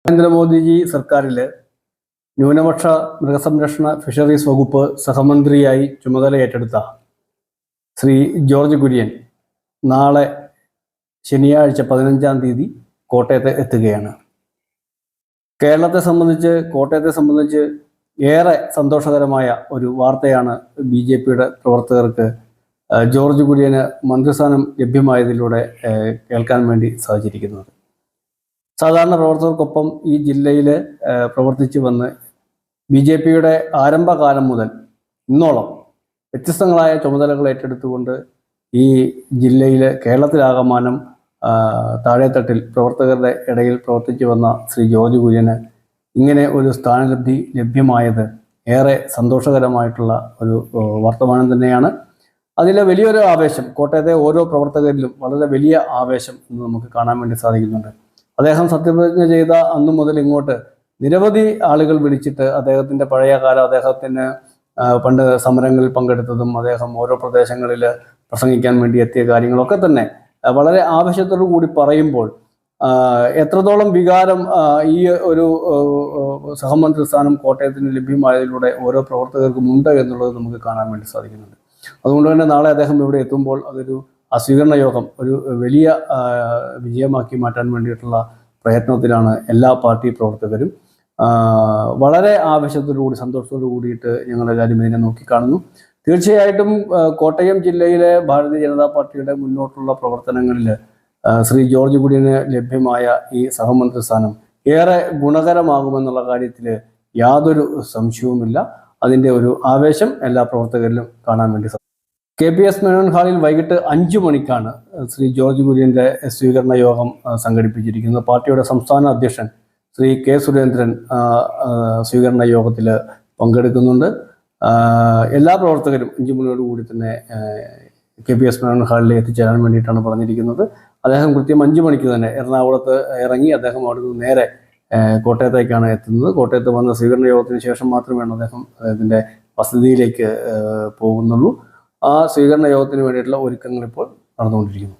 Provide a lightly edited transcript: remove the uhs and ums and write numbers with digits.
നരേന്ദ്രമോദിജി സർക്കാരിൽ ന്യൂനപക്ഷ മൃഗസംരക്ഷണ ഫിഷറീസ് വകുപ്പ് സഹമന്ത്രിയായി ചുമതല ഏറ്റെടുത്ത ശ്രീ ജോർജ് കുര്യൻ നാളെ ശനിയാഴ്ച 15-ാം തീയതി കോട്ടയത്ത് എത്തുകയാണ്. കോട്ടയത്തെ സംബന്ധിച്ച് ഏറെ സന്തോഷകരമായ ഒരു വാർത്തയാണ് BJPയുടെ പ്രവർത്തകർക്ക് ജോർജ് കുര്യന് മന്ത്രിസ്ഥാനം ലഭ്യമായതിലൂടെ കേൾക്കാൻ വേണ്ടി സാധിച്ചിരിക്കുന്നത്. സാധാരണ പ്രവർത്തകർക്കൊപ്പം ഈ ജില്ലയിൽ പ്രവർത്തിച്ചു വന്ന് BJPയുടെ ആരംഭകാലം മുതൽ ഇന്നോളം വ്യത്യസ്തങ്ങളായ ചുമതലകൾ ഏറ്റെടുത്തുകൊണ്ട് ഈ ജില്ലയിൽ കേരളത്തിലാകമാനം താഴെത്തട്ടിൽ പ്രവർത്തകരുടെ ഇടയിൽ പ്രവർത്തിച്ചു വന്ന ശ്രീ ജോർജ് കുര്യന് ഇങ്ങനെ ഒരു സ്ഥാനലബ്ധി ലഭ്യമായത് ഏറെ സന്തോഷകരമായിട്ടുള്ള ഒരു വർത്തമാനം തന്നെയാണ്. അതിലെ വലിയൊരു ആവേശം കോട്ടയത്തെ ഓരോ പ്രവർത്തകരിലും വളരെ വലിയ ആവേശം എന്ന് നമുക്ക് കാണാൻ വേണ്ടി സാധിക്കുന്നുണ്ട്. അദ്ദേഹം സത്യപ്രതിജ്ഞ ചെയ്ത അന്നു മുതൽ ഇങ്ങോട്ട് നിരവധി ആളുകൾ വിളിച്ചിട്ട് അദ്ദേഹത്തിൻ്റെ പഴയ കാലം, അദ്ദേഹത്തിന് പണ്ട് സമരങ്ങളിൽ പങ്കെടുത്തതും അദ്ദേഹം ഓരോ പ്രദേശങ്ങളിൽ പ്രസംഗിക്കാൻ വേണ്ടി എത്തിയ കാര്യങ്ങളൊക്കെ തന്നെ വളരെ ആവേശത്തോടു കൂടി പറയുമ്പോൾ എത്രത്തോളം വികാരം ഈ ഒരു സഹമന്ത്രി സ്ഥാനം കോട്ടയത്തിന് ലഭ്യമായതിലൂടെ ഓരോ പ്രവർത്തകർക്കും ഉണ്ട് എന്നുള്ളത് നമുക്ക് കാണാൻ വേണ്ടി സാധിക്കുന്നുണ്ട്. അതുകൊണ്ട് തന്നെ നാളെ അദ്ദേഹം ഇവിടെ എത്തുമ്പോൾ അതൊരു സ്വീകരണ യോഗം ഒരു വലിയ വിജയമാക്കി മാറ്റാൻ വേണ്ടിയിട്ടുള്ള പ്രയത്നത്തിലാണ് എല്ലാ പാർട്ടി പ്രവർത്തകരും. വളരെ ആവേശത്തോടുകൂടി സന്തോഷത്തോടു കൂടിയിട്ട് ഞങ്ങളെല്ലാവരും ഇതിനെ നോക്കിക്കാണുന്നു. തീർച്ചയായിട്ടും കോട്ടയം ജില്ലയിലെ ഭാരതീയ ജനതാ പാർട്ടിയുടെ മുന്നോട്ടുള്ള പ്രവർത്തനങ്ങളിൽ ശ്രീ ജോർജ് കുര്യന് ലഭ്യമായ ഈ സഹമന്ത്രി സ്ഥാനം ഏറെ ഗുണകരമാകുമെന്നുള്ള കാര്യത്തിൽ യാതൊരു സംശയവുമില്ല. അതിൻ്റെ ഒരു ആവേശം എല്ലാ പ്രവർത്തകരിലും കാണാൻ വേണ്ടി സാധിക്കും. KPS മേനോൻ ഹാളിൽ വൈകിട്ട് 5 മണിക്കാണ് ശ്രീ ജോർജ് കുര്യൻ്റെ സ്വീകരണ യോഗം സംഘടിപ്പിച്ചിരിക്കുന്നത്. പാർട്ടിയുടെ സംസ്ഥാന അധ്യക്ഷൻ ശ്രീ K. സുരേന്ദ്രൻ സ്വീകരണ യോഗത്തിൽ പങ്കെടുക്കുന്നുണ്ട്. എല്ലാ പ്രവർത്തകരും 5 മണിയോടുകൂടി തന്നെ KPS മേനോൻ ഹാളിൽ എത്തിച്ചേരാൻ വേണ്ടിയിട്ടാണ് പറഞ്ഞിരിക്കുന്നത്. അദ്ദേഹം കൃത്യം 5 മണിക്ക് തന്നെ എറണാകുളത്ത് ഇറങ്ങി അദ്ദേഹം അവിടുന്ന് നേരെ കോട്ടയത്തേക്കാണ് എത്തുന്നത്. കോട്ടയത്ത് വന്ന സ്വീകരണ യോഗത്തിന് ശേഷം മാത്രമേ അദ്ദേഹത്തിൻ്റെ വസതിയിലേക്ക് പോകുന്നുള്ളൂ. ആ സ്വീകരണ യോഗത്തിന് വേണ്ടിയിട്ടുള്ള ഒരുക്കങ്ങൾ ഇപ്പോൾ നടന്നുകൊണ്ടിരിക്കുന്നു.